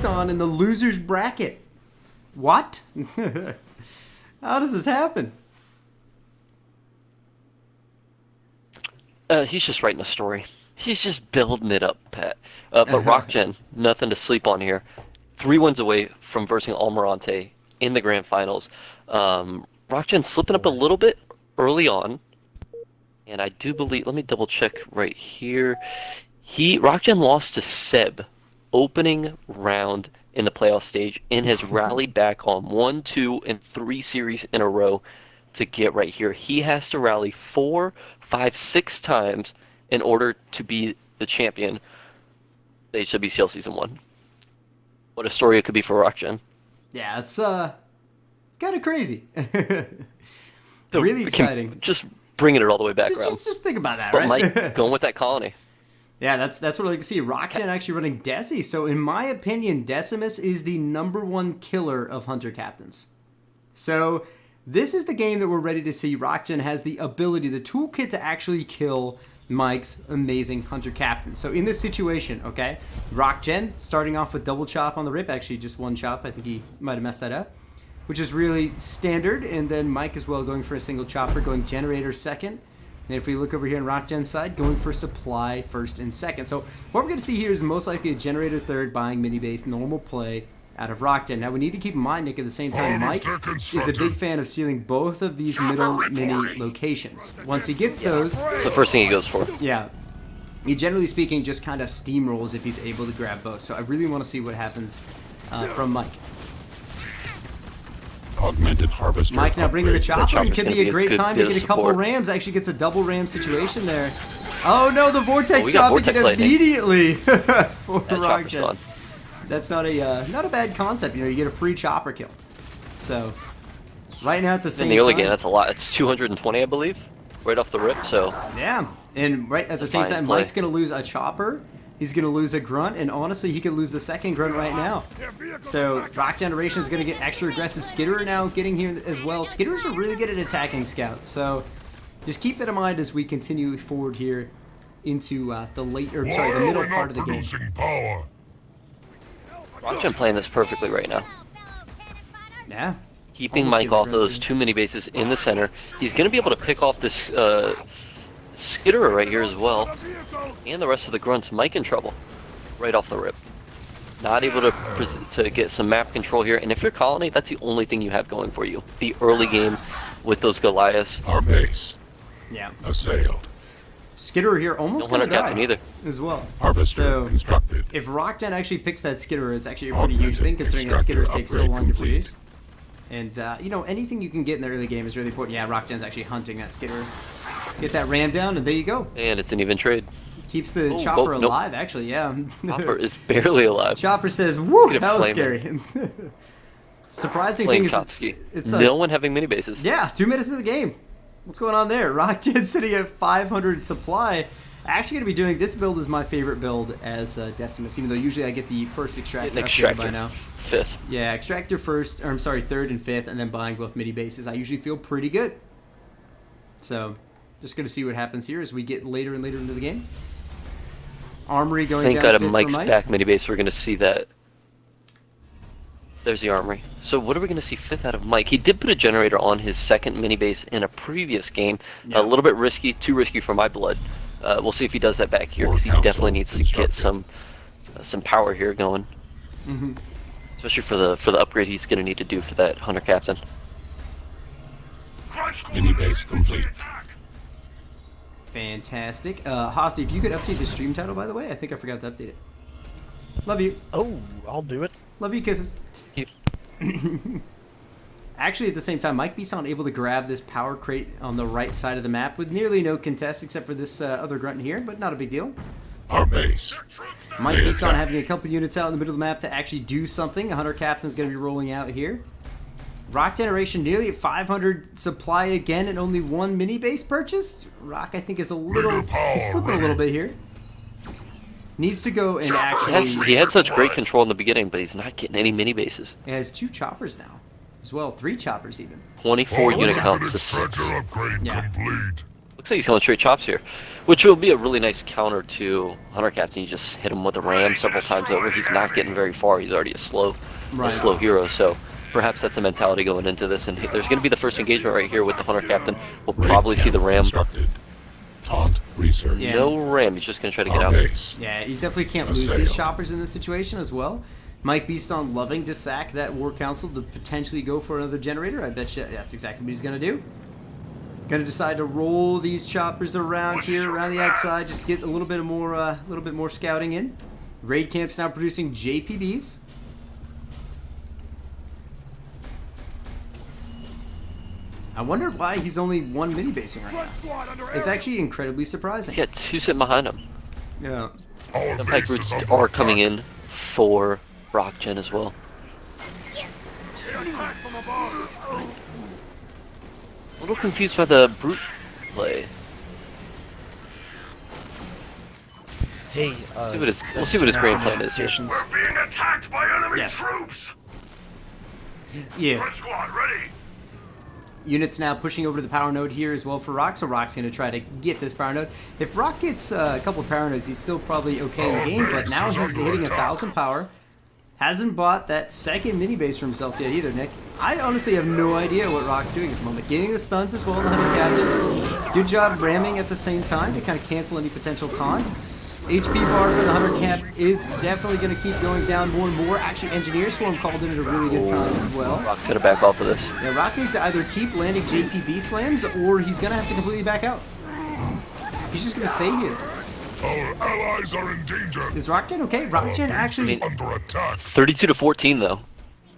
on in the loser's bracket. What? How does this happen? He's just writing a story. He's just building it up, Pat. But RockGen, nothing to sleep on here. 3 wins away from versing Almirante in the grand finals. RockGen slipping up a little bit early on. And I do believe, let me double check right here. RockGen lost to Seb opening round in the playoff stage and has rallied back on 1, 2, and 3 series in a row to get right here. He has to rally 4, 5, 6 times in order to be the champion the HWCL Season 1. What a story it could be for RockGen. Yeah, it's kind of crazy. Really exciting. Just bringing it all the way back around. Just think about that, but right? Mike, going with that colony. Yeah, that's what I like to see. RockGen actually running Desi. So in my opinion, Decimus is the #1 killer of Hunter Captains. So this is the game that we're ready to see. RockGen has the ability, the toolkit to actually kill Mike's amazing Hunter Captain. So in this situation, okay, RockGen starting off with double chop on the rip. Actually, just 1 chop. I think he might have messed that up, which is really standard. And then Mike as well going for a single chopper, going generator second. And if we look over here on RockGen's side, going for supply first and second. So what we're going to see here is most likely a generator third, buying mini base, normal play out of RockGen. Now we need to keep in mind, Nick, at the same time, Mike is a big fan of sealing both of these middle mini locations. Once he gets those, it's the first thing he goes for. Yeah, he generally speaking just kind of steamrolls if he's able to grab both. So I really want to see what happens from Mike. Augmented harvester. Mike now bringing the chopper. It could be a great time to get a couple support. rams. Actually gets a double ram situation there. Oh no, the vortex stopping it lightning. immediately for That chopper's RockGen. gone. That's not a bad concept. You know, you get a free chopper kill. So right now at the same In the early time, game, that's a lot. It's 220, I believe, right off the rip. So yeah, and right at the same fine time, play. Mike's gonna lose a chopper. He's going to lose a grunt, and honestly, he could lose the second grunt right now. So, Rock Generation is going to get extra aggressive. Skitterer now getting here as well. Skitterers are really good at attacking scouts, so just keep that in mind as we continue forward here into the middle part of the game. Power. RockGen playing this perfectly right now. Yeah. Keeping Almost Mike getting off of the those grunt 2 mini bases in the center. He's going to be able to pick off this Skitterer right here as well. And the rest of the grunts. Mike in trouble right off the rip. Not able to get some map control here. And if you're Colony, that's the only thing you have going for you. The early game with those Goliaths. Our base. Yeah. Assailed. Skitterer here almost No Hunter going to Captain die either. as well. Harvester So, constructed. if RockGen actually picks that Skitterer, it's actually a pretty huge Augmented thing considering that extractor Skitters take so upgrade long to complete. produce. And, you know, anything you can get in the early game is really important. Yeah, RockGen's actually hunting that Skitterer. Get that ram down, and there you go. And it's an even trade. Keeps the Oh, chopper nope. alive, actually, yeah. Hopper is barely alive. Chopper says, woo, Get a that was flame scary. Surprising Flame thing is Chopsky. it's No one having mini bases. yeah, 2 minutes into the game. What's going on there? RockGen sitting at 500 supply. Actually going to be doing this build is my favorite build as Decimus, even though usually I get the first extractor An upgrade extractor. by now. 5th. Yeah, extractor first, or I'm sorry, 3rd and 5th, and then buying both mini bases. I usually feel pretty good. So, just going to see what happens here as we get later and later into the game. Armory going I think down out of 5th for Mike's Mike. back mini base, we're going to see that. There's the Armory. So what are we going to see 5th out of Mike? He did put a generator on his second mini base in a previous game. Yeah. A little bit risky, too risky for my blood. We'll see if he does that back here, because he definitely needs to get some power here going. Mm-hmm. Especially for the upgrade he's going to need to do for that Hunter Captain. Mini base complete. Fantastic. Hosty, if you could update the stream title, by the way, I think I forgot to update it. Love you. Oh, I'll do it. Love you, kisses. He- Actually, at the same time, Mike Bisson able to grab this power crate on the right side of the map with nearly no contest except for this other grunt here, but not a big deal. Our base. Mike They Bisson attack. having a couple units out in the middle of the map to actually do something. Hunter Captain's going to be rolling out here. Rock Generation nearly at 500 supply again and only 1 mini base purchased. Rock, I think, is a little he's slipping a little bit here. Needs to go and actually... He had such great control in the beginning, but he's not getting any mini bases. He has 2 choppers now. As well, 3 choppers even. 24 unit Augmented counts to 6. extractor upgrade Yeah. complete. Looks like he's going straight chops here, which will be a really nice counter to Hunter Captain. You just hit him with a ram several times over. He's not getting very far. He's already a slow hero. So perhaps that's a mentality going into this. And there's going to be the first engagement right here with the Hunter Captain. We'll probably see the ram. Constructed. Taunt research. Yeah. No ram. He's just going to try to get Our out. base. Yeah, you definitely can't lose these choppers in this situation as well. Mike Beaston loving to sack that War Council to potentially go for another generator. I bet you that's exactly what he's going to do. Going to decide to roll these choppers around here, around the outside, just get a little bit more scouting in. Raid Camp's now producing JPBs. I wonder why he's only one mini basing right now. It's actually incredibly surprising. He's got two sitting behind him. Yeah. Some Pike Roots are coming in for Rockgen as well. A little confused by the brute play. Hey, We'll see what his grand plan is here. We're being attacked by enemy Yes. troops! Red Yes. squad, ready! Units now pushing over to the power node here as well for Rock, so Rock's going to try to get this power node. If Rock gets a couple of power nodes, he's still probably okay in the game, but now he's hitting 1,000 power. Hasn't bought that second mini base for himself yet either, Nick. I honestly have no idea what Rock's doing at the moment. Getting the stuns as well, the Hunter Captain. Good job ramming at the same time to kind of cancel any potential taunt. HP bar for the Hunter Cap is definitely going to keep going down more and more. Actually, Engineer Swarm called in at a really good time as well. Rock's gonna back off of this. Yeah, Rock needs to either keep landing JPB slams or he's going to have to completely back out. He's just going to stay here. Our allies are in danger! Is Rockgen okay? Rockgen actually... Under attack! 32 to 14 though.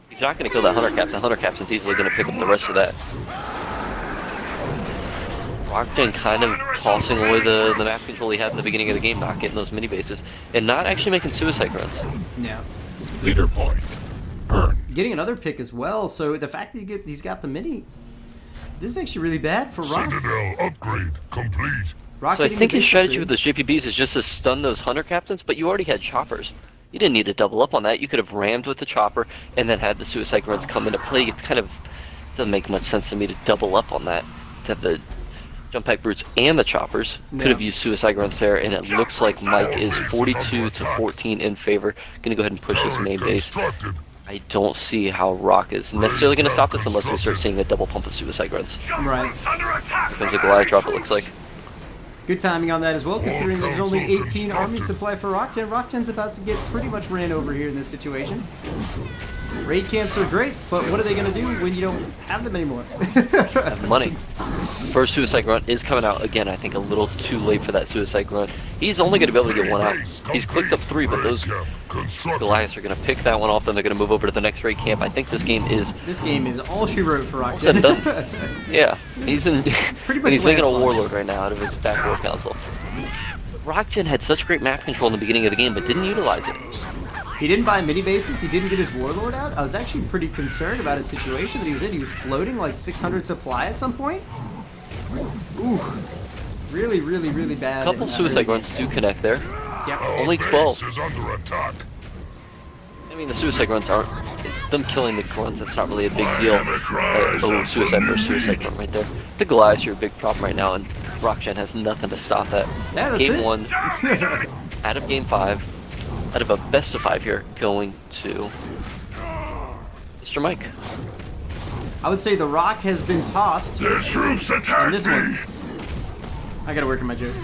He's not gonna kill that Hunter Captain. Hunter Captain's easily gonna pick up the rest of that. Rockgen kind of tossing away the map control he had in the beginning of the game, not getting those mini bases, and not actually making suicide runs. Yeah. Leader point. Earn. Getting another pick as well, so the fact that he's got the mini, this is actually really bad for Rock. Citadel upgrade complete! Rock So I getting think the his base strategy upgrade. with those JPBs is just to stun those Hunter Captains, but you already had choppers. You didn't need to double up on that. You could have rammed with the chopper and then had the suicide runs come into play. It kind of doesn't make much sense to me to double up on that. To have the jump pack brutes and the choppers. Could have used suicide runs there, and it looks like Mike is 42 to 14 in favor. Gonna go ahead and push this main base. Constructed! I don't see how Rock is necessarily gonna stop this unless we start seeing a double pump of suicide runs. Right. Under attack! Comes a Goliath drop, it looks like. Good timing on that as well, considering there's only 18 army supply for Rockgen. Rockgen's about to get pretty much ran over here in this situation. Raid camps are great, but what are they going to do when you don't have them anymore? Have money. First suicide grunt is coming out again. I think a little too late for that suicide grunt. He's only going to be able to get one out. He's clicked up 3, but those Goliaths are going to pick that one off. Then they're going to move over to the next raid camp. I think this game is This game is all she wrote for all said and Rockgen. done. Yeah, he's in. Pretty and much he's making a landslide. warlord right now out of his back war council. Rockgen had such great map control in the beginning of the game, but didn't utilize it. He didn't buy mini bases. He didn't get his warlord out. I was actually pretty concerned about his situation that he was in. He was floating like 600 supply at some point. Ooh, really, really, really bad. Couple suicide grunts do connect there. Yep. Only 12. Is under attack! I mean, the suicide grunts aren't. Them killing the grunts, that's not really a big deal. Oh, suicide versus suicide grunt right there. The Goliaths are a big problem right now, and Rockgen has nothing to stop that. Yeah, that's Game it. 1, out of Game 5, out of a best of 5 here, going to Mr. Mike. I would say the Rock has been tossed. The troops And attack this me! one, I gotta work on my jokes.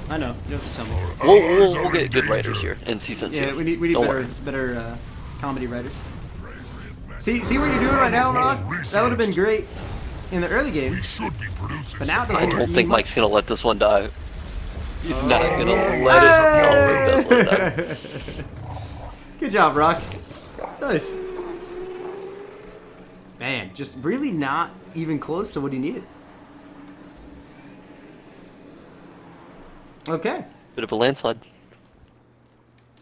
I know. You don't have to tell me. We'll get good writers here in Season 2. Yeah, we need Don't worry. better comedy writers. See what you're doing right now, Rock? That would have been great in the early game, We should be producing but now it I doesn't don't mean think much. Mike's going to let this one die. He's not going to let it go. He does let it die. Good job, Rock. Nice. Man, just really not even close to what he needed. Okay. Bit of a landslide.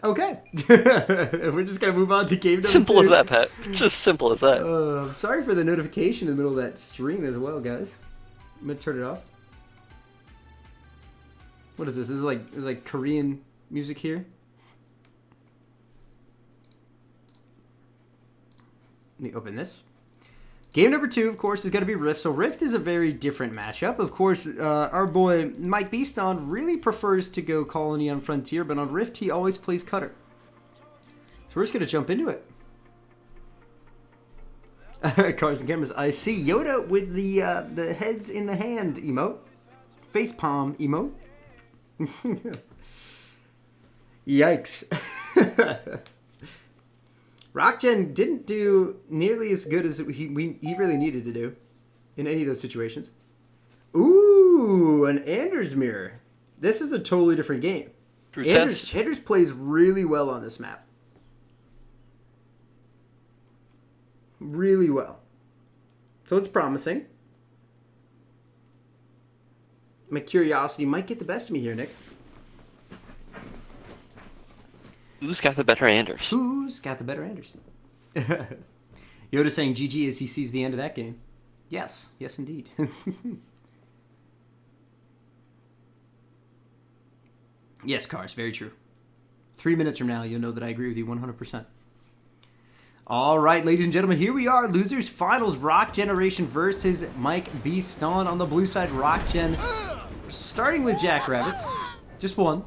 Okay. We're just gonna move on to game number Simple 2. as that, Pat. Just simple as that. I'm sorry for the notification in the middle of that stream as well, guys. I'm gonna turn it off. What is this? This is like Korean music here. Let me open this. Game number 2, of course, is going to be Rift. So Rift is a very different matchup. Of course, our boy Mike Beaston really prefers to go Colony on Frontier, but on Rift he always plays Cutter. So we're just going to jump into it. Cars and cameras. I see Yoda with the heads in the hand emote. Face palm emote. Yikes. Rockgen didn't do nearly as good as he really needed to do in any of those situations. Ooh, an Anders mirror. This is a totally different game. Anders plays really well on this map. Really well. So it's promising. My curiosity might get the best of me here, Nick. Who's got the better Anders? Who's got the better Anders? Yoda saying GG as he sees the end of that game. Yes. Yes, indeed. Yes, Cars. Very true. 3 minutes from now, you'll know that I agree with you 100%. All right, ladies and gentlemen, here we are. Losers Finals. Rock Generation versus Mike Beaston on the blue side. Rock Gen starting with Jackrabbits. Just one.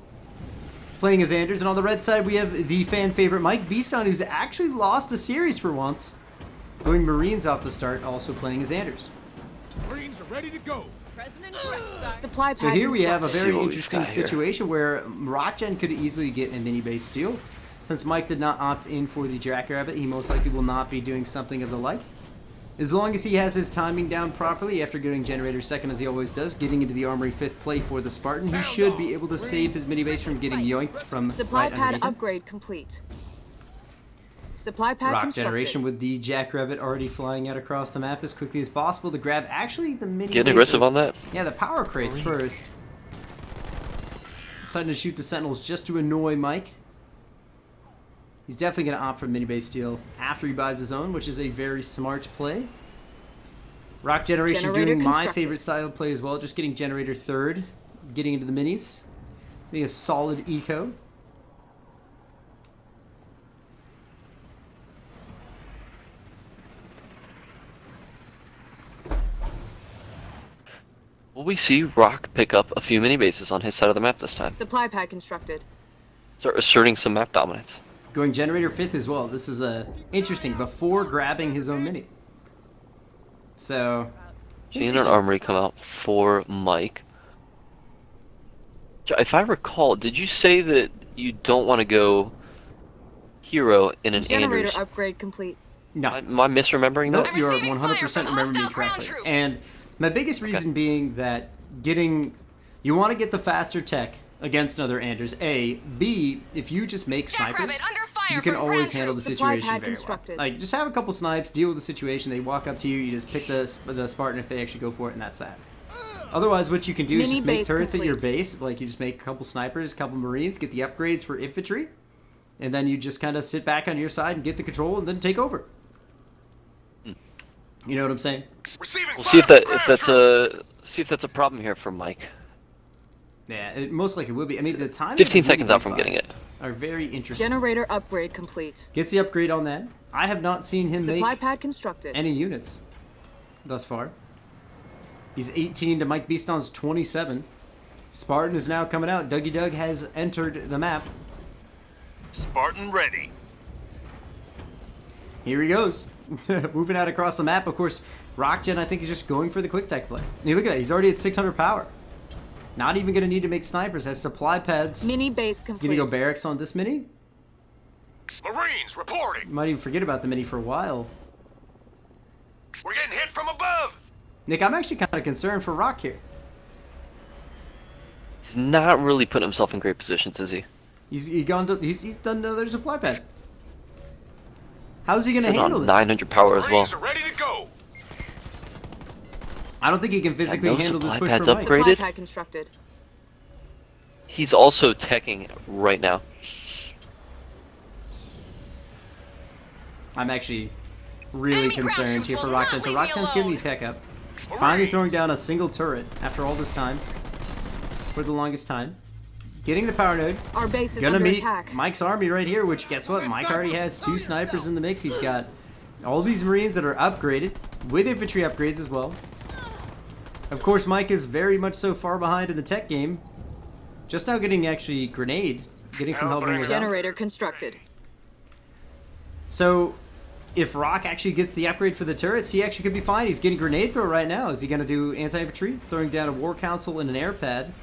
Playing as Anders. And on the red side, we have the fan favorite Mike Beaston, who's actually lost a series for once. Going Marines off the start, also playing as Anders. Marines are ready to go. Supply So here we have a very See what we've interesting got here. situation where Rockgen could easily get a mini base steal. Since Mike did not opt in for the Jackrabbit, he most likely will not be doing something of the like. As long as he has his timing down properly after getting Generator second as he always does, getting into the Armory 5th play for the Spartan, he should be able to save his mini base from getting yoinked from Supply right pad underneath him. upgrade complete. Supply pad Rock constructed. Generation with the Jackrabbit already flying out across the map as quickly as possible to grab actually the mini Getting base aggressive of- on that. Yeah, the power crates first. Deciding to shoot the Sentinels just to annoy Mike. He's definitely going to opt for mini base steal after he buys his own, which is a very smart play. Rock Generation Generator doing my constructed. favorite style of play as well, just getting Generator third, getting into the minis, getting a solid eco. Will we see Rock pick up a few mini bases on his side of the map this time? Supply pad constructed. Start asserting some map dominance. Going Generator 5th as well. This is interesting, before grabbing his own mini. So, Seeing an armory come out for Mike. If I recall, did you say that you don't want to go hero in an Generator Anders? upgrade complete. no. Am I misremembering No, that? you are receiving fire 100% from remembering me hostile ground correctly. troops. And my biggest reason being that you want to get the faster tech against another Anders. A. B. If you just make snipers, Jackrabbit under fire you can from always ground handle the troops. Supply situation pad very constructed. well. Like, just have a couple snipes, deal with the situation. They walk up to you, you just pick the Spartan if they actually go for it, and that's that. Otherwise, what you can do is Mini just make base turrets at your complete. base. Like, you just make a couple snipers, a couple Marines, get the upgrades for infantry, and then you just kind of sit back on your side and get the control and then take over. You know what I'm saying? Receiving We'll fire see if from ground troops. that's a problem here for Mike. Yeah, it most likely will be. I mean, the time. 15 seconds out from getting it. Are very interesting. Generator upgrade complete. Gets the upgrade on that. I have not seen him Supply make pad constructed. any units thus far. He's 18 to Mike Beaston's 27. Spartan is now coming out. Dougie Doug has entered the map. Spartan ready. Here he goes. Moving out across the map. Of course, Rockgen, I think, is just going for the quick tech play. And look at that. He's already at 600 power. Not even going to need to make snipers. Has supply pads. Mini base Going complete. to go barracks on this mini. Marines reporting. Might even forget about the mini for a while. We're getting hit from above. Nick, I'm actually kind of concerned for Rock here. He's not really putting himself in great positions, is he? He's done another supply pad. How's he going to Sitting handle on this? 900 power as well. Marines are ready to go. I don't think he can physically no handle this supply push pads for Mike. upgrade. Supply upgraded? pad constructed. He's also teching right now. I'm actually really Enemy ground concerned troops here for will not Rockgen. So leave me Rockgen's getting the alone. tech up. Finally throwing down a single turret after all this time. For the longest time. Getting the power node. Our base is Gonna under meet attack. Mike's army right here, which guess what? Mike already has 2 snipers in the mix. He's got all these Marines that are upgraded. with infantry upgrades as well. Of course, Mike is very much so far behind in the tech game. Just now getting actually grenade, getting some help. Generator constructed. So, if Rock actually gets the upgrade for the turrets, he actually could be fine. He's getting grenade throw right now. Is he going to do anti-infantry? Throwing down a war council and an air pad.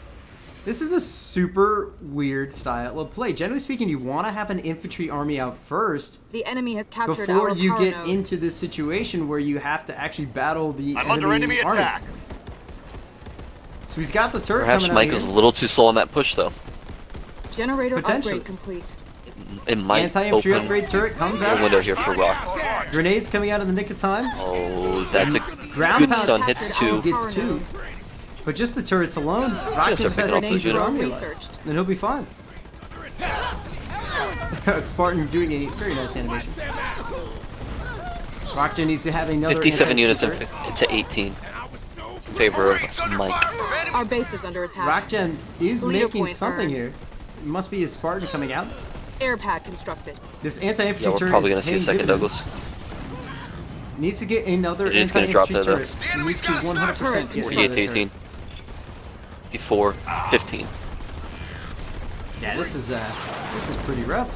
This is a super weird style of play. Generally speaking, you want to have an infantry army out first. The enemy has captured before our you power get node. into this situation where you have to actually battle the I'm under enemy army. attack. So he's got the turret Perhaps coming Mike out was a here. little too slow on that push, though. Generator Potentially. upgrade complete. It might Anti-infantry open upgrade turret comes a out. window here for Rock. Grenades coming out in the nick of time. Oh, that's a Ground good pound stun. Hits captured two. our Gets power two. node. But just the turrets alone, Rock Yes, just they're has picking up an those Grenade units. drone army. researched. Then he'll be fine. Spartan doing a very nice animation. Rockton needs to have another 57 units turret. to 18 in favor Marines of under Mike. fire from enemy. Our base is under attack. Rockgen is Leader making point something earned. here. It must be his Spartan coming out. Air pad constructed. This anti-infantry Yeah, we're turret probably is going to see a paying second dividends. Douglas. Needs to get another It is gonna drop anti-infantry there, though. turret. The He enemy's needs to got a sniper. 100% get 48 another to 18. turret. 54, 15. Yeah, this is pretty rough.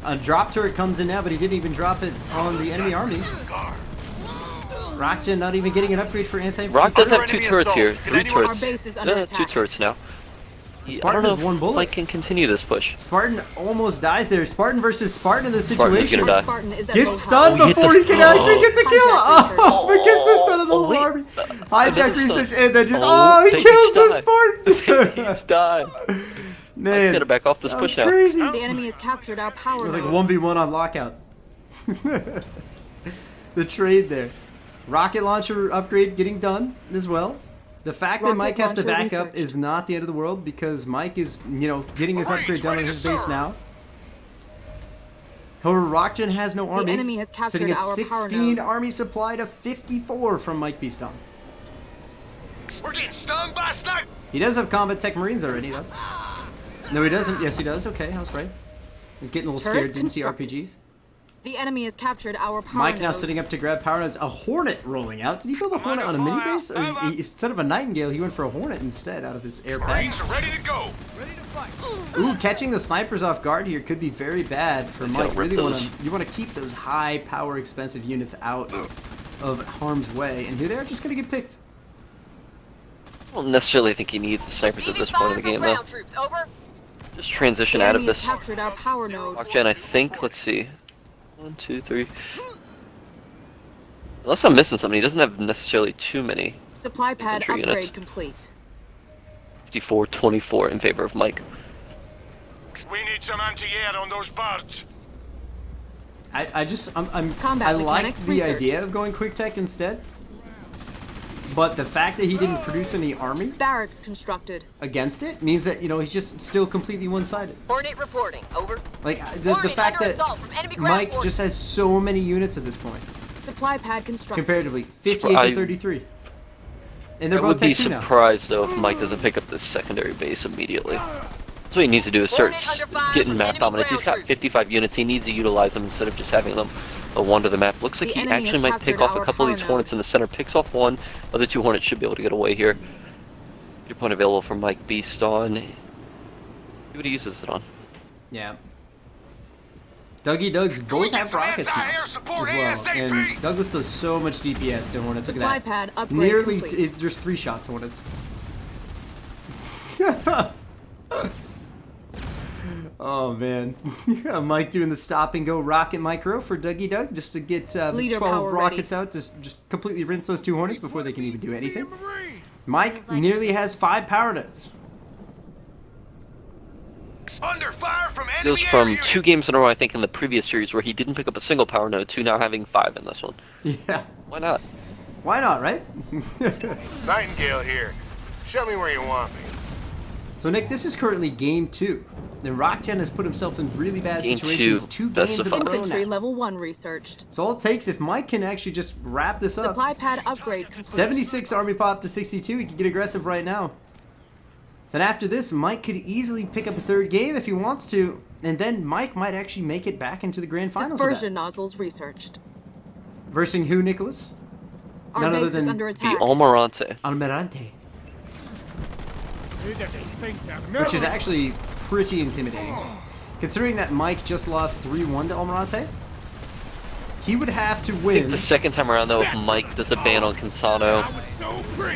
A drop turret comes in now, but he didn't even drop it on the enemy army. Rockton not even getting an upgrade for anti-infantry. Rock does turret. have two Enemy turrets assault. here. Can 3 anyone- Our turrets. base is under Two attack. turrets now. I Spartan don't know has one if bullet. Mike can continue this push. Spartan almost dies there. Spartan versus Spartan in this Spartan is situation. gonna Our die. Spartan is at Gets low stunned health. hit the- before he can actually get the kill. Hijack research. Oh, but gets the stun of the Oh, whole wait. army. Another Hijack stun. research and then just Oh, he they kills the each Spartan. He's died. Man, Mike's gonna back off this that push was now. crazy. The enemy has captured our power It was like node. 1v1 on lockout. The trade there. Rocket launcher upgrade getting done as well. The fact that Rocket Mike has to launcher back up researched. is not the end of the world because Mike is, getting his Marines upgrade done on ready to his base serve. now. However, Rockgen has no army. enemy has captured sitting at our power 16 node. army supply to 54 from Mike Beaston. We're getting stung by a sniper. He does have combat tech marines already though. No, he doesn't. Yes, he does. Okay, I was right. He's getting a little Turret scared. Didn't see constructed. RPGs. The enemy has captured our power Mike now node. sitting up to grab power nodes. A Hornet rolling out. Did he build a Hornet on a mini base? Or instead of a Nightingale, he went for a Hornet instead out of his air pad. Marines are ready to go. Ooh, catching the snipers off guard here could be very bad for He's gotta Mike. rip Really those. you want to keep those high power expensive units out of harm's way. And here they are just going to get picked. I don't necessarily think he needs the snipers at this point in the game, though. Just transition The out of enemy has this. captured our power node. Rockgen, I think, let's see. 1, 2, 3. Unless I'm missing something, he doesn't have necessarily too many. Supply pad Infantry upgrade units. complete. 54, 24 in favor of Mike. We need some anti-air on those birds. I'm Combat I like mechanics the idea researched. of going quick tech instead. But the fact that he didn't produce any army Barracks constructed. against it means that, he's just still completely one-sided. Hornet reporting. Over. Like, the Warning, fact under that assault from enemy ground Mike forces. just has so many units at this point, Supply pad constructed. comparatively, 58 I- to 33. And I they're would both be tech 2 now. surprised, though, if Mike doesn't pick up this secondary base immediately. That's what he needs to do, is start Hornet under fire getting from map enemy dominance. He's got ground 55 units. He needs to utilize them instead of just having them wander the map. Looks like The he enemy actually has might pick captured off a our couple of these power Hornets in the center. Picks off one. Other 2 Hornets should be able to get away here. Your point available for Mike Beaston. See what he uses it on. Yeah. Dougie Dougs Can we both get have some rockets now anti-air as support well. ASAP? And Douglas does so much DPS to Hornets. Look Supply at that. pad upgrade Nearly, complete. there's 3 shots Hornets. Oh man, Mike doing the stop and go rocket micro for Dougie Doug just to get Leader 12 power rockets ready. out to just completely rinse those 2 Hornets before they can even do anything. Mike nearly has 5 power nodes. Under fire from enemy Goes from air 2 units. games in a row, I think, in the previous series where he didn't pick up a single power node, to now having 5 in this one. Yeah, Why not? why not, right? Nightingale here. Show me where you want me. So Nick, this is currently game 2. And Rockgen has put himself in really bad Game situations. 2, 2 best games of in a 5. row Infantry now. level 1 researched. So all it takes, if Mike can actually just wrap this up, Supply pad upgrade complete. 76 army pop to 62, he can get aggressive right now. Then after this, Mike could easily pick up a 3rd game if he wants to, and then Mike might actually make it back into the grand finals. with that. Dispersion nozzles researched. Versing who, Nicholas? Our None other base is than under The attack. Almirante. Almirante. Which is actually pretty intimidating. Considering that Mike just lost 3-1 to Almirante, he would have to I think win. the second time around, though, if Mike does a ban on Consano,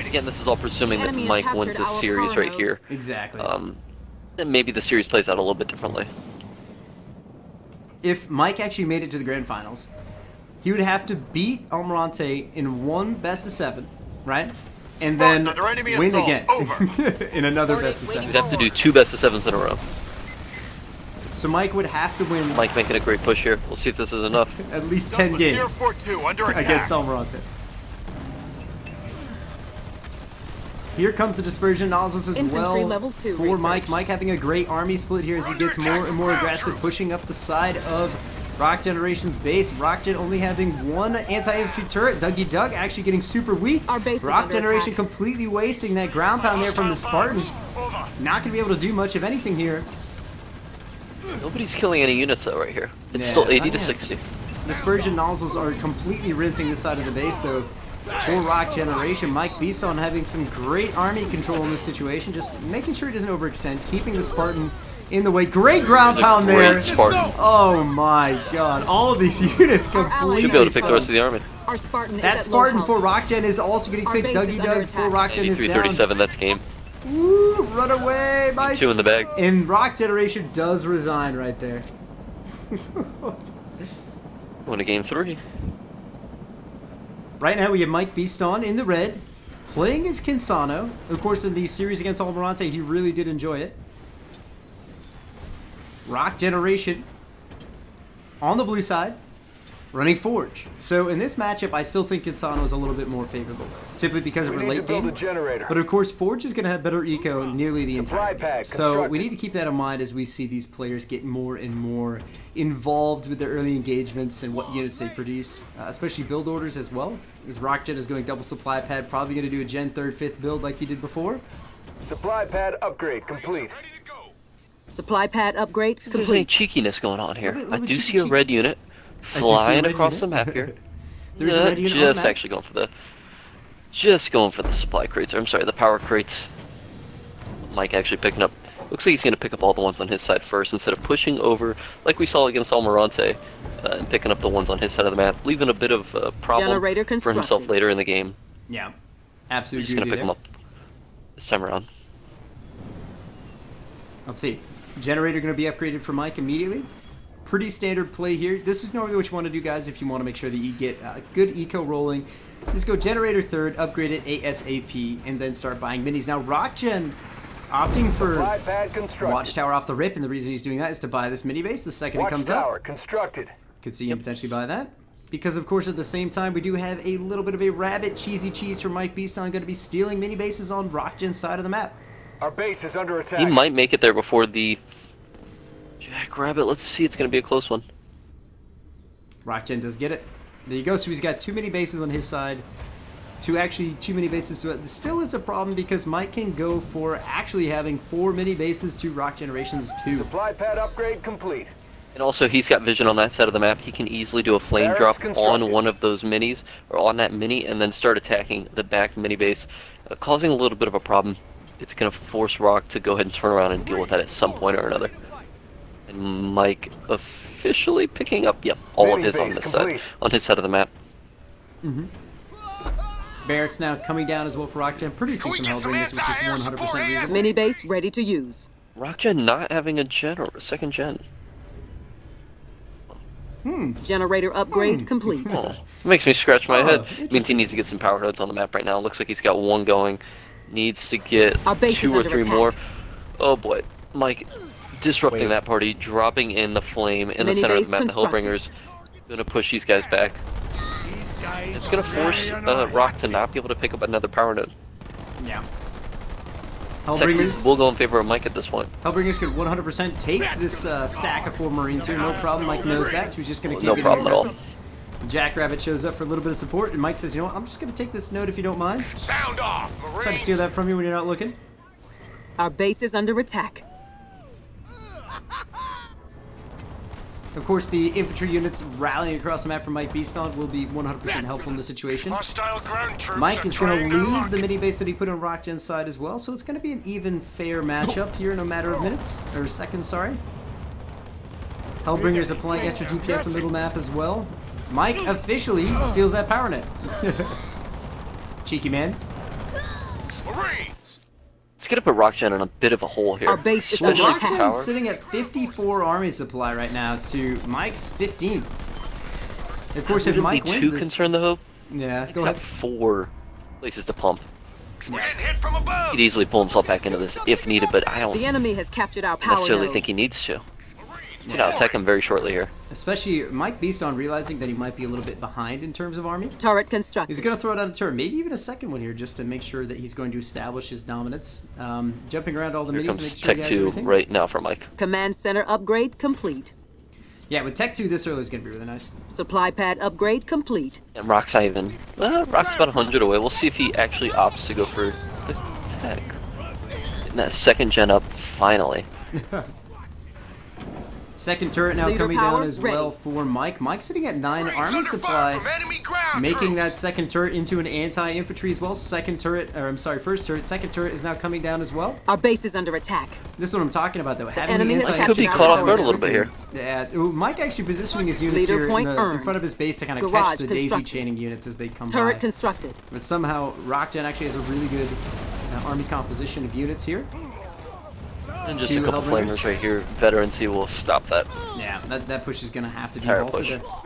again, this is all presuming The that enemy has Mike wins captured this our series car right node. here. Exactly. Then maybe the series plays out a little bit differently. If Mike actually made it to the grand finals, he would have to beat Almirante in one best of 7, right? And Spartan then under enemy win assault. again Over. in another best of 7. You'd have to do 2 best of 7s in a row. So Mike would have to win Mike making a great push here. We'll see if this is enough. at least 10 Douglas Sierra games 4-2 under attack. against Almirante. Here comes the dispersion nozzles as Infantry well level 2 for Mike. researched. Mike having a great army split here as he gets more and more aggressive, pushing up the side of Rock Generation's base. Rock Gen only having 1 anti-infantry turret. Dougie Doug actually getting super weak. Our base is Rock under Generation attack. completely wasting that ground pound there from the Spartan. Not going to be able to do much of anything here. Nobody's killing any units, though, right here. It's Yeah, still 80 not to yet. 60. Dispersion nozzles are completely rinsing this side of the base, though. For Rock Generation, Mike Beaston having some great army control in this situation, just making sure he doesn't overextend, keeping the Spartan in the way. Great ground pound there. Great Spartan. Oh my god. All of these units Our allies completely Should be able to pick the rest of the army. Our Spartan That is at low Spartan health. for Rock Gen is also getting Our picked. base is Dougie under Doug for attack. Rock Gen is down. 83-37, that's game. Woo, run away, Mike. 2 in the bag. And Rock Generation does resign right there. Going to game 3. Right now we have Mike Beaston in the red, playing as Kinsano. Of course, in the series against Almirante, he really did enjoy it. Rock Generation on the blue side, running Forge. So in this matchup, I still think Kinsano is a little bit more favorable, simply because of her late game. But of course, Forge is going to have better eco nearly the entire game. So we need to keep that in mind as we see these players get more and more involved with their early engagements and what units they produce, especially build orders as well. As Rockjet is going double supply pad, probably going to do a Gen 3rd, 5th build like he did before. Supply pad upgrade complete. Supply pad upgrade There's any complete. cheekiness going on here. Little I bit do cheeky, see a cheeky. red unit a flying red across the unit. map here. There's a Yeah, red unit on the just map. actually going for the... Just going for the supply crates. I'm sorry, the power crates. Mike actually picking up... Looks like he's going to pick up all the ones on his side first instead of pushing over, like we saw against Almirante, and picking up the ones on his side of the map, leaving a bit of a problem Generator for himself constructed. later in the game. Yeah, He's absolutely. just going to agree pick with them you up this time around. there. Let's see. Generator going to be upgraded for Mike immediately. Pretty standard play here. This is normally what you want to do, guys, if you want to make sure that you get good eco rolling. Just go Generator 3rd, upgrade it ASAP, and then start buying minis. Now, Rockgen opting for Supply pad constructed. Watchtower off the rip, and the reason he's doing that is to buy this mini base the second it comes Watchtower up. constructed. Could see him potentially buy that. Because, of course, at the same time, we do have a little bit of a rabbit cheesy cheese from Mike Beaston going to be stealing mini bases on Rockgen's side of the map. Our base is under attack. He might make it there before the Jackrabbit. Let's see, it's going to be a close one. Rockgen does get it. There you go. So he's got too many bases on his side. Too many bases. It still is a problem because Mike can go for actually having 4 mini bases to Rock Generations 2. Supply pad upgrade complete. And also, he's got vision on that side of the map. He can easily do a flame Barracks drop constructed. on one of those minis, or on that mini, and then start attacking the back mini base, causing a little bit of a problem. It's going to force Rock to go ahead and turn around and deal with that at some point or another. And Mike officially picking up, yep, all of Mini his on base this complete. side, on his side of the map. Barracks now coming down as well for Rockgen, producing some Hellbringers, which is 100% reasonable. Mini base ready to use. Rockgen not having a gen or a second gen. Generator upgrade complete. Oh, it makes me scratch my head. interesting. Means he needs to get some power nodes on the map right now. Looks like he's got one going. Needs to get Our base 2 is or under 3 attack. more. Oh boy, Mike disrupting that party, dropping in the flame in the Mini center of base the map. The constructed. Hellbringers gonna push these guys back. It's gonna force Rock to not be able to pick up another power node. Yeah. Technically, Hellbringers, we'll go in favor of Mike at this point. Hellbringers could 100% take this stack of 4 Marines here. No problem. Mike knows that, so he's just going to keep No getting problem at all. aggressive. Jackrabbit shows up for a little bit of support, and Mike says, you know what, I'm just going to take this node if you don't mind. Sound off, Try to Marines. steal that from you when you're not looking. Our base is under attack. Of course, the infantry units rallying across the map from Mike Beaston will be 100% helpful in the situation. Hostile ground troops Mike are is going trying to their lose luck. the mini base that he put on Rockgen's side as well, so it's going to be an even fair matchup here in a matter of minutes, or seconds, sorry. Hellbringer's applying extra DPS on the middle map as well. Mike officially steals that power net. Cheeky man. Marines! It's gonna put Rockgen in a bit of a hole here. Our base is Switch under to attack. power. Rockgen's sitting at 54 army supply right now to Mike's 15. Of course, if Wouldn't Mike be wins too this... concerned though. Yeah, He's go got ahead. 4 places to pump. We're getting hit from above! He could easily pull himself back into this if needed, but I don't The enemy has captured our power necessarily node. think he needs to. You know, attack him very shortly here. Especially Mike Beaston realizing that he might be a little bit behind in terms of army. Turret constructed. He's going to throw it on a turn, maybe even a second one here, just to make sure that he's going to establish his dominance. Jumping around all the Here minis to make comes sure he Tech has 2 everything. right now for Mike. Command center upgrade complete. Yeah, with Tech 2 this early is going to be really nice. Supply pad upgrade complete. And Rock's not even... Rock's about 100 away. We'll see if he actually opts to go for the Tech. Getting that second gen up, finally. Second turret now Leader coming down power as ready. well for Mike. Mike's sitting at 9 Marines army under supply, fire from enemy ground making that troops. second turret into an anti-infantry as well. Second turret, or I'm sorry, first turret. Second turret is now coming down as well. Our base is under attack. This is what I'm talking about, though. Having enemy the has anti- Could be captured caught our off guard a power little bit here. Yeah, Mike actually positioning his units Leader here point in earned. front of his base to kind of Garage catch the daisy constructed. chaining units as they come Turret by. constructed. But somehow Rockgen actually has a really good army composition of units here. And just Two a couple Hellbringers. flamers right here. Veterancy will stop that. Yeah, that push is going to have to be Entire halted. push.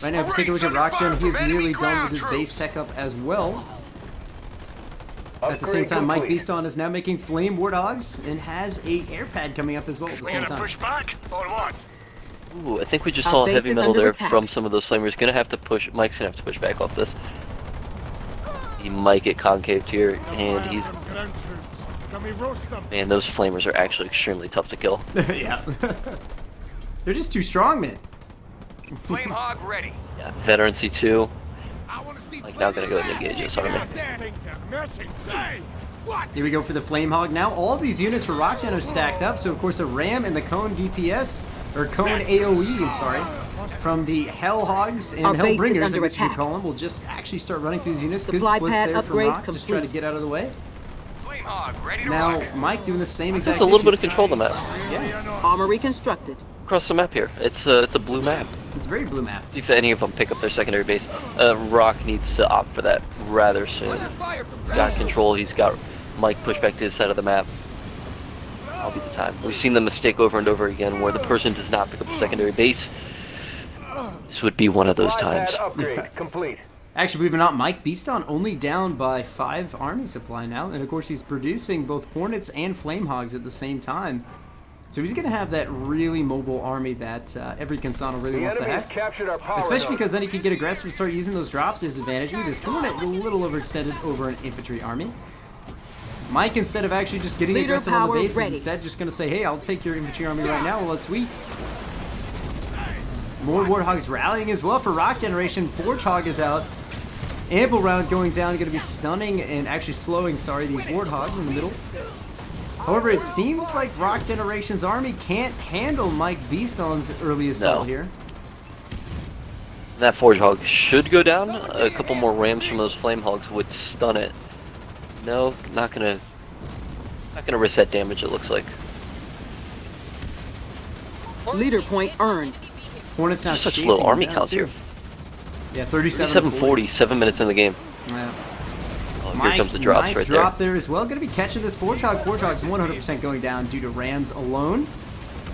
Right now, if you take a look at Marines under Rockgen, he is fire from nearly enemy done with his ground base tech up as well. At the Upgrade same time, Mike complete. Beaston is now making flame warthogs and has a air pad coming up as well at the We same gonna time. push back or what? Ooh, I think we just Our saw base heavy is metal under there attack. from some of those flamers. Gonna have to push. Mike's gonna have to push back off this. He might get concaved here, and he's. Man, those flamers are actually extremely tough to kill. Yeah. They're just too strong, man. Flame hog ready. Yeah, veterancy 2. I wanna see Like now gonna go and engage this army. Here we go for the flame hog now. All of these units for Rockgen are stacked up, so of course the Ram and the Cone DPS, or Cone AoE, I'm sorry, from the Hell Hogs and Our base is Hellbringers, I under guess you could attack. call them, will just actually start running through these units. Supply Good splits pad there upgrade from Rock, just try to complete. get out of the way. flame hog ready to Now, rock. Mike doing the same exact Just a little issue. bit of control on the map. Yeah, Armory constructed. Across the map here. It's a blue map. it's a very blue map. See if any of them pick up their secondary base. Rock needs to opt for that rather soon. He's got control. He's got Mike pushed back to his side of the map. That'll be the time. We've seen the mistake over and over again where the person does not pick up the secondary base. This would be one of those Supply times. pad upgrade complete. Actually, believe it or not, Mike Beaston only down by 5 army supply now, and of course he's producing both Hornets and Flame Hogs at the same time. So he's going to have that really mobile army that every Consano really The wants to enemy has have. captured our power Especially node. because then he can get aggressive and start using those drops to his advantage with his Hornet a little overextended over an infantry army. Mike, instead of actually just getting Leader aggressive on the power base, is ready. instead just going to say, hey, I'll take your infantry army right now while it's weak. More Warthogs rallying as well for Rock Generation. Forge Hog is out. Ample round going down, going to be stunning and actually slowing, these Warthogs in the middle. However, it seems like Rock Generation's army can't handle Mike Beaston's early assault here. That Forge Hog should go down. A couple more rams from those Flame Hogs would stun it. No, not gonna risk that damage, it looks like. Leader point earned. Hornets now Such chasing low him army down, counts too. here. Yeah, 37 3740, 7 minutes in the game. Yeah. Oh, here comes the drops nice right drop there. there as well. Going to be catching this Forge Hog. Forge Hog's 100% going down due to Rams alone.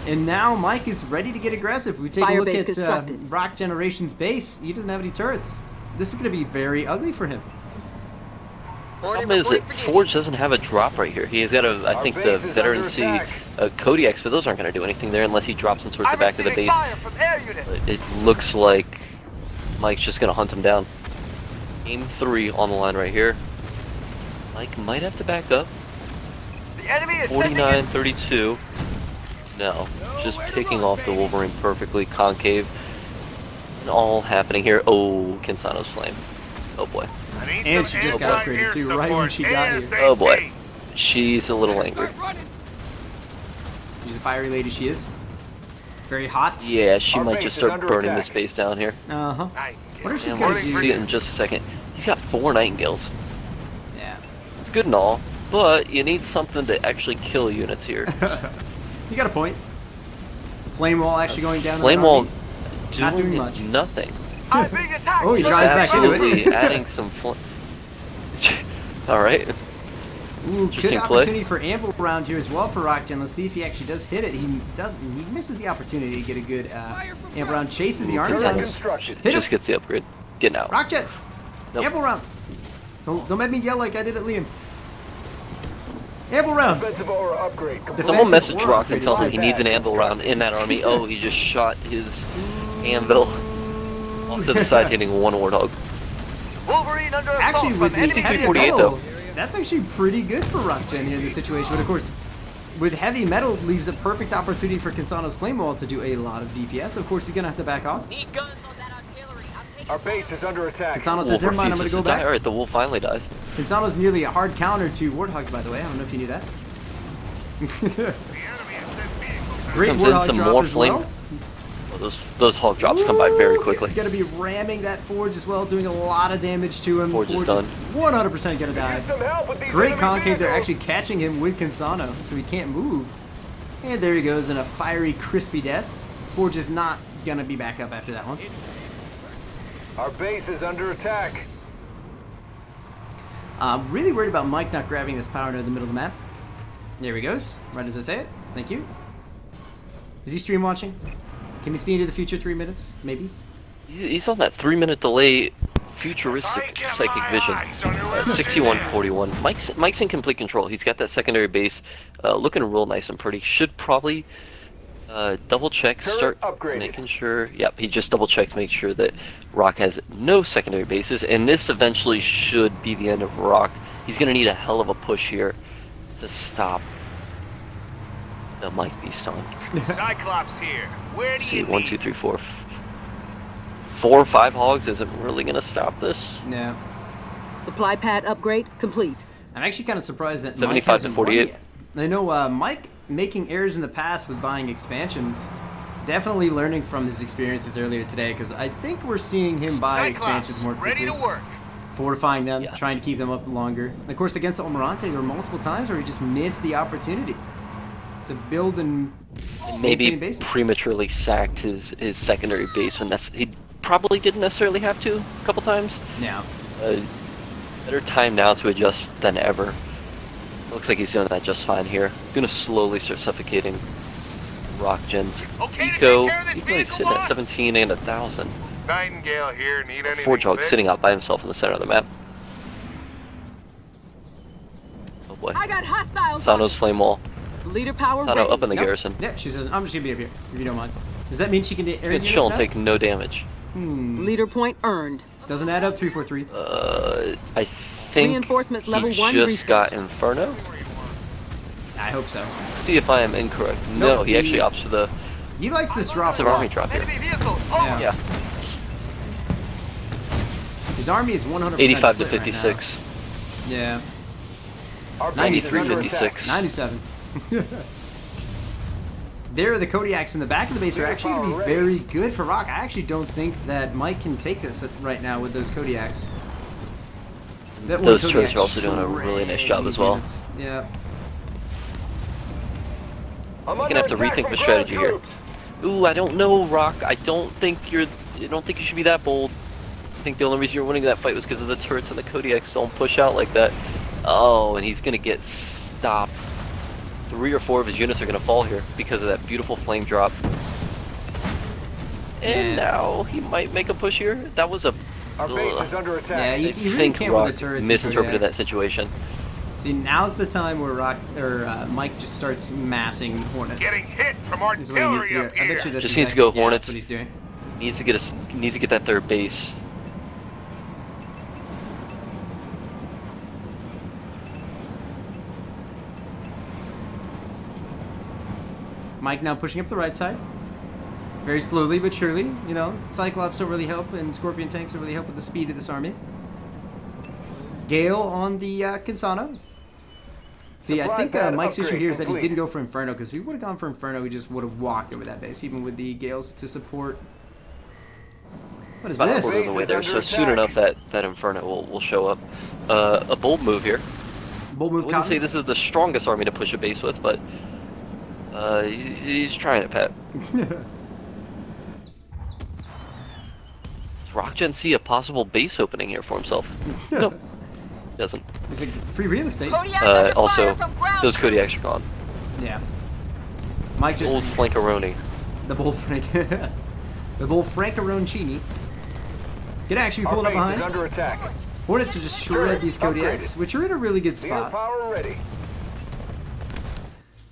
And now Mike is ready to get aggressive. If we take a Fire look base at constructed. Rock Generation's base, he doesn't have any turrets. This is going to be very ugly for him. Problem is that Forge doesn't have a drop right here. He's got I think the base is under veterancy attack. Kodiaks, but those aren't going to do anything there unless he drops them towards the I'm back of the receiving base. fire from air units. It looks like Mike's just going to hunt him down. Aim 3 on the line right here. Mike might have to back up. The enemy is sending in 49-32. No, just picking off the Wolverine perfectly. Concave. And all happening here. Oh, Kinsano's flame. Oh boy. I need And some she just got anti-air upgraded too, support right when she got here. ASAP. Oh boy. She's a little angry. She's a fiery lady, she is. Very hot. Yeah, she Our might base just is start under burning attack. this base down here. Uh-huh. Nightingale. What if she's And gonna we'll do? see it in just a second. He's got 4 Nightingales. Yeah. It's good and all, but you need something to actually kill units here. You got a point. Flame wall actually going down. Flame in the wall army. Not doing much. nothing. I'm being attacked. Oh, he Just drives back into absolutely it. adding some All right. Ooh, good Interesting play. opportunity for amble round here as well for Rockgen. Let's see if he actually does hit it. He doesn't. He misses the opportunity to get a good amble round. Chases the army Turret down. Turret Hit constructed. him. Just gets the upgrade. Getting out. Rockjet. Nope. Amble round. Don't make me yell like I did at Liam. Amble round. Defensive aura upgrade complete. Someone Defensive messaged war Rock and upgrade. tells him he needs an anvil round in that army. Oh, he just shot his anvil off to the side, hitting 1 Warthog. Wolverine under assault Actually, from with the enemy heavy vehicle. 48 metal, though. that's actually pretty good for Rockgen here in this situation. But of course, with heavy metal, leaves a perfect opportunity for Kinsano's Flame Wall to do a lot of DPS. Of course, he's gonna have to back off. Need guns on that artillery. I'm taking Our base is under attack. Kinsano says, Wolf never mind, I'm gonna refuses go to die. back. Alright, the wolf finally dies. Kinsano's nearly a hard counter to Warthogs, by the way. I don't know if you knew that. The enemy has sent vehicles. Great Comes in Warthog some drop more as flame. well. Well, those Hulk drops come by very quickly. Gonna be ramming that Forge as well, doing a lot of damage to him. Forge is done. 100% gonna die. Get some help with these Great enemy concave there, vehicles. actually catching him with Kinsano, so he can't move. And there he goes in a fiery, crispy death. Forge is not gonna be back up after that one. Our base is under attack. I'm really worried about Mike not grabbing this power node in the middle of the map. There he goes, right as I say it. Thank you. Is he stream watching? Can he see into the future 3 minutes? Maybe? He's on that 3-minute delay, futuristic psychic vision. 6141. Mike's in complete control. He's got that secondary base, looking real nice and pretty. Should probably double check, Turret start upgraded. making sure. Yep, he just double checks, make sure that Rock has no secondary bases, and this eventually should be the end of Rock. He's gonna need a hell of a push here to stop the Mike Beast on. Cyclops here. Where do See, you 1, need 2, 3, 4. 4 or 5 hogs isn't really gonna stop this. No. Supply pad upgrade complete. I'm actually kind of surprised that 75 Mike to hasn't won 48. yet. I know Mike making errors in the past with buying expansions. Definitely learning from his experiences earlier today, because I think we're seeing him buy expansions Cyclops more ready quickly. to work. Fortifying them, Yeah. trying to keep them up longer. Of course, against Almirante, there were multiple times where he just missed the opportunity to build and Maybe maintain bases. prematurely sacked his secondary base when he probably didn't necessarily have to a couple times. Yeah. Better time now to adjust than ever. Looks like he's doing that just fine here. Gonna slowly start suffocating Rockgen's Okay to eco. take care of this He's really vehicle, sitting at boss? 17 and 1,000. Nightingale here. Need anything Forge Hog fixed? sitting out by himself in the center of the map. Oh boy. I got hostiles on Sano's flame wall. leader power Sano ready. up in the Nope. garrison. Yep, she says, I'm just going to be up here, if you don't mind. Does that mean she can get air Good units chill and now? take no damage. Leader point earned. Doesn't add up, 343. I think Reinforcements he level 1 just got researched. Inferno. I hope so. See if I am incorrect. Nope, No, he actually opts for the He likes this drop. massive army drop here. Enemy vehicles. Oh, Yeah. Yeah, His army is 100% 85 to split right 56. now. Yeah. Our base is 93, under 56. 97. There, the Kodiaks in the back of the base are actually going to be very good for Rock. I actually don't think that Mike can take this right now with those Kodiaks. That one Those Kodiak turrets are also doing a really nice job as well. units. Yeah. I'm You're under gonna have to attack rethink from the strategy ground here. troops. Ooh, I don't know, Rock. I don't think you should be that bold. I think the only reason you're winning that fight was because of the turrets and the Kodiaks don't push out like that. Oh, and he's gonna get stopped. 3 or 4 of his units are gonna fall here because of that beautiful flame drop. And Yeah. now he might make a push here. That was a. Our base is under Yeah, attack. you I really think can't with Rock the turrets and misinterpreted that Kodiaks. situation. See, now's the time where Mike just starts massing Hornets. getting hit from Is what he needs artillery to do. up I bet you here. that's Just needs to go exactly- yeah, Hornets. That's what he's doing. Needs to get that third base. Mike now pushing up the right side. Very slowly but surely, you know. Cyclops don't really help, and Scorpion tanks don't really help with the speed of this army. Gale on the Kinsano. See, I Supply think pad Mike's issue upgrade here is that he complete. didn't go for Inferno, because if he would have gone for Inferno, he just would have walked over that base, even with the Gales to support. What is About a this? quarter of the way there, so soon enough that Inferno will show up. A bold move here. Bold I move, wouldn't say Cotton. this is the strongest army to push a base with, but he's trying it, Pat. Does Rockgen see a possible base opening here for himself? No, doesn't. He's like, free real estate. Kodiak under Also, fire from ground those Kodiaks troops. are gone. Yeah. Mike just Old flankaroni. the bull Frank, the bull Francaroncini. Get actually Our pulled up base is behind. under attack. Hornets are just shred these Kodiaks, Upgraded. which are in a really good Leader spot. power ready.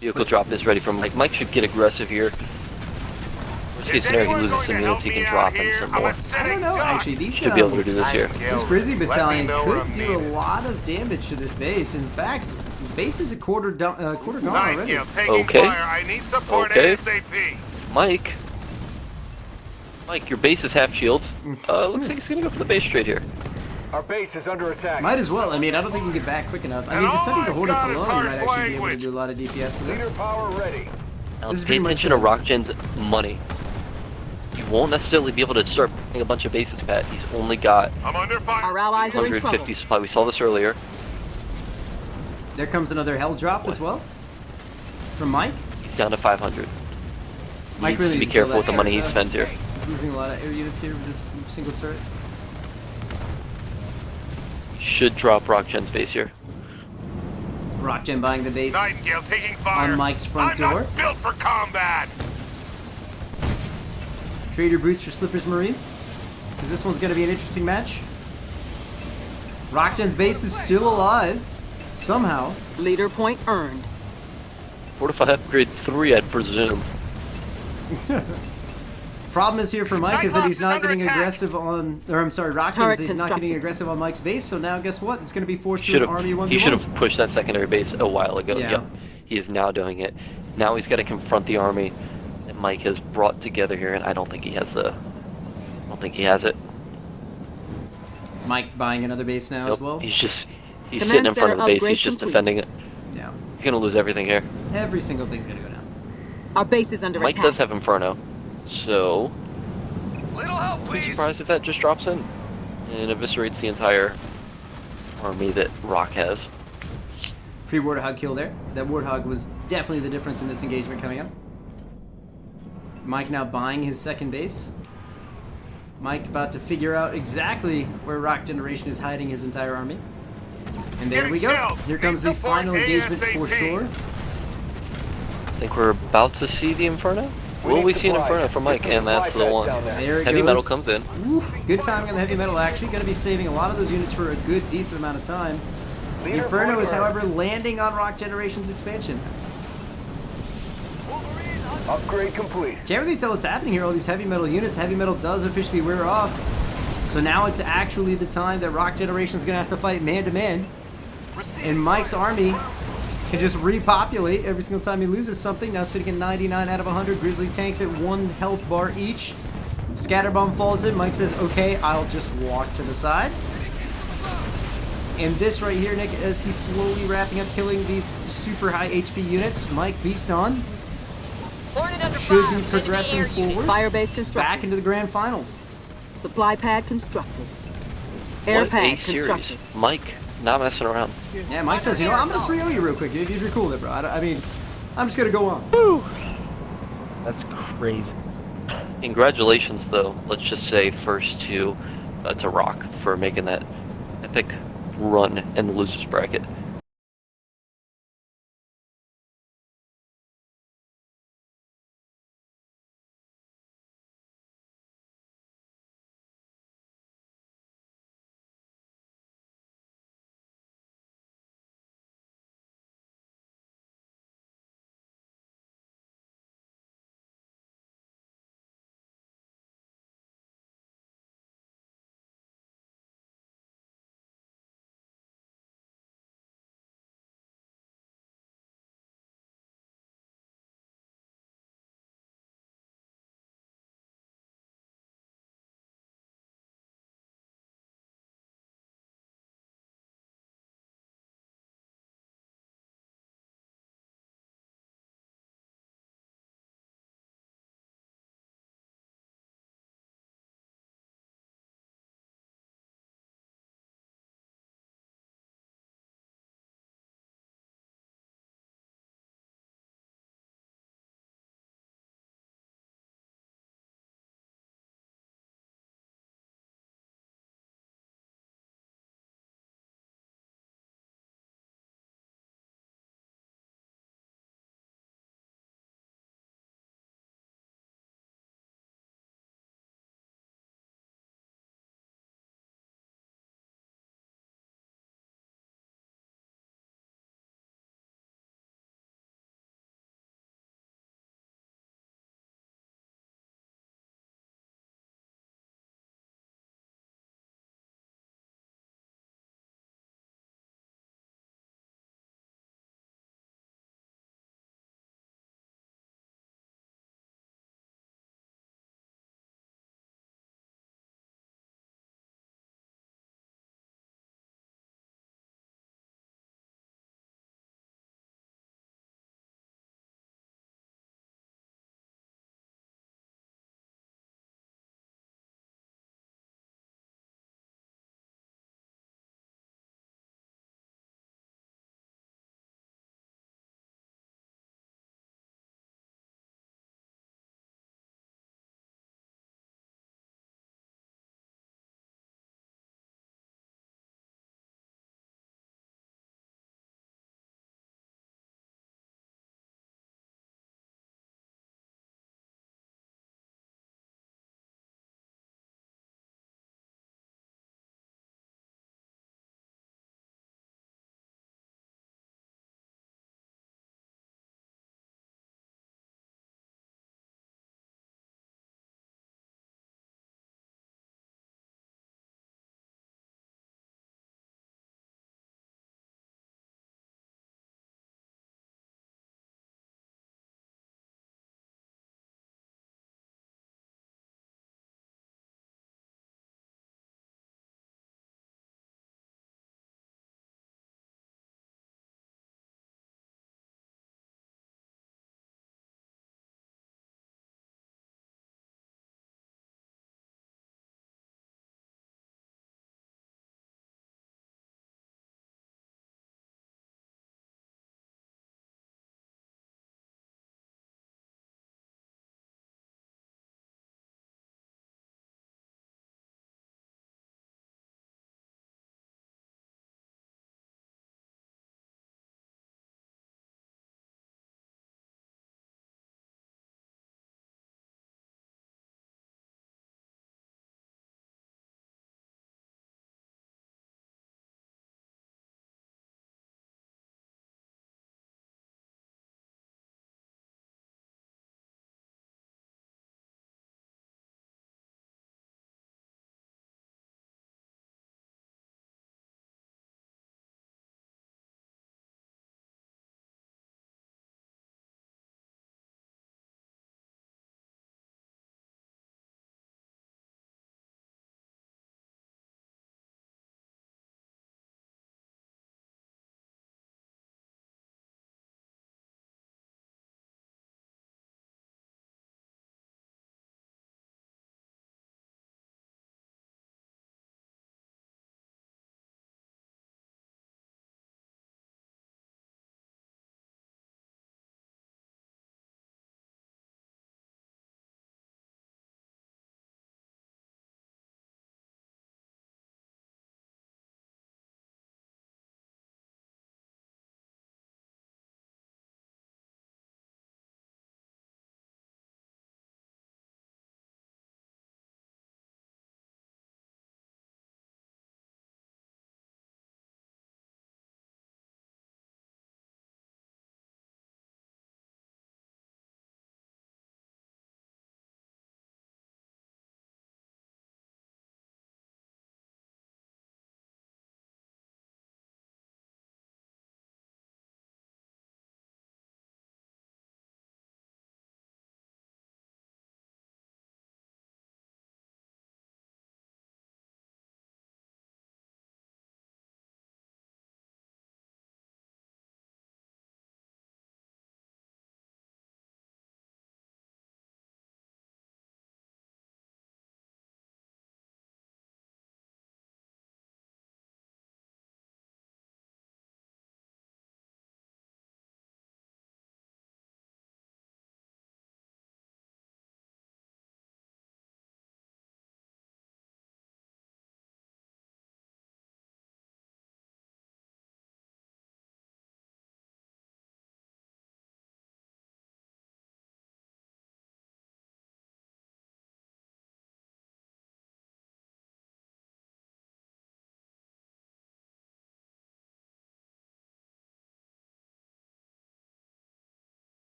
Vehicle drop is ready from Mike. Mike should get aggressive here. Worst case Is scenario, he anyone loses going some to units, help he me can out drop in here? some I'm more. a I sitting don't know, duck. actually. These Should be able to do this here. This Grizzly Let me Battalion know where could I'm do a needed. lot of damage to this base. In fact, the base is a quarter gone already. Nightingale taking Okay. fire. I need support Okay. ASAP. Mike, your base is half shield. Looks like he's gonna go for the base trade here. Our base is under attack. Might as well. I mean, I don't think he can get back quick enough. I And mean, just oh sending the my Hornets God, it's alone, he might harsh actually be able to language. do a lot of DPS to this. Leader power ready. Now This is pay pretty much attention to it. Rockgen's money. You won't necessarily be able to start putting a bunch of bases, Pat. He's only got I'm under Our fire. allies are in trouble. 150 supply. We saw this earlier. There comes another hell drop as well from Mike. He's down to 500. Mike Needs really to be needs to careful build with the that money he area. spends here. He's losing a lot of air units here with this single turret. Should drop Rockgen's base here. Rockgen buying the base. Nightingale taking fire. On Mike's front I'm door. not built for combat. Trader Boots for Slippers Marines. Because this one's going to be an interesting match. Rockgen's base is still alive. Somehow. Leader point earned. Fortify upgrade 3, I'd presume. Problem is here for Mike is that he's Cyclops is not under getting attack. aggressive on, or I'm sorry, Rockgen Turret is he's not getting constructed. aggressive on Mike's base. So now guess what? It's going to be forced to Should an army 1v1. he should have pushed that secondary base a while ago. Yeah. Yep. He is now doing it. Now he's got to confront the army that Mike has brought together here, and I don't think he has the. I don't think he has it. Mike buying another base now Nope. as well. He's Command sitting in front of the center base. He's upgrade just complete. defending it. Yeah. He's gonna lose everything here. Every single thing's going to go down. Our base is under Mike attack. does have Inferno, so Little help, I'd be please. surprised if that just drops in and eviscerates the entire army that Rock has. Free Warthog kill there. That Warthog was definitely the difference in this engagement coming up. Mike now buying his second base. Mike about to figure out exactly where Rock Generation is hiding his entire army. And there Getting we go. shelled. Here comes Need the support final engagement for ASAP. sure. I think we're about to see the Inferno. Will we see an Inferno from Mike? And that's the one. There it Heavy goes. metal comes in. Ooh, good timing on the heavy metal. Actually, going to be saving a lot of those units for a good, decent amount of time. The Inferno is, however, landing on Rock Generation's expansion. Upgrade complete. Can't really tell what's happening here. All these heavy metal units. Heavy metal does officially wear off. So now it's actually the time that Rock Generation's going to have to fight man to man. And Mike's army can just repopulate every single time he loses something. Now sitting at 99 out of 100. Grizzly tanks at 1 health bar each. Scatterbomb falls in. Mike says, okay, I'll just walk to the side. And this right here, Nick, as he's slowly wrapping up killing these super high HP units, Mike Beast on Hornet under should fire. be Enemy progressing air unit. forward Fire base back constructed. into the grand finals. Supply pad constructed. Air What a pad series. constructed. Mike, not messing around. Yeah, Mike says, you know, I'm going to 3-0 you real quick if you're cool with it, bro. I mean, I'm just going to go on. That's crazy. Congratulations, though. Let's just say first to Rock for making that epic run in the losers bracket.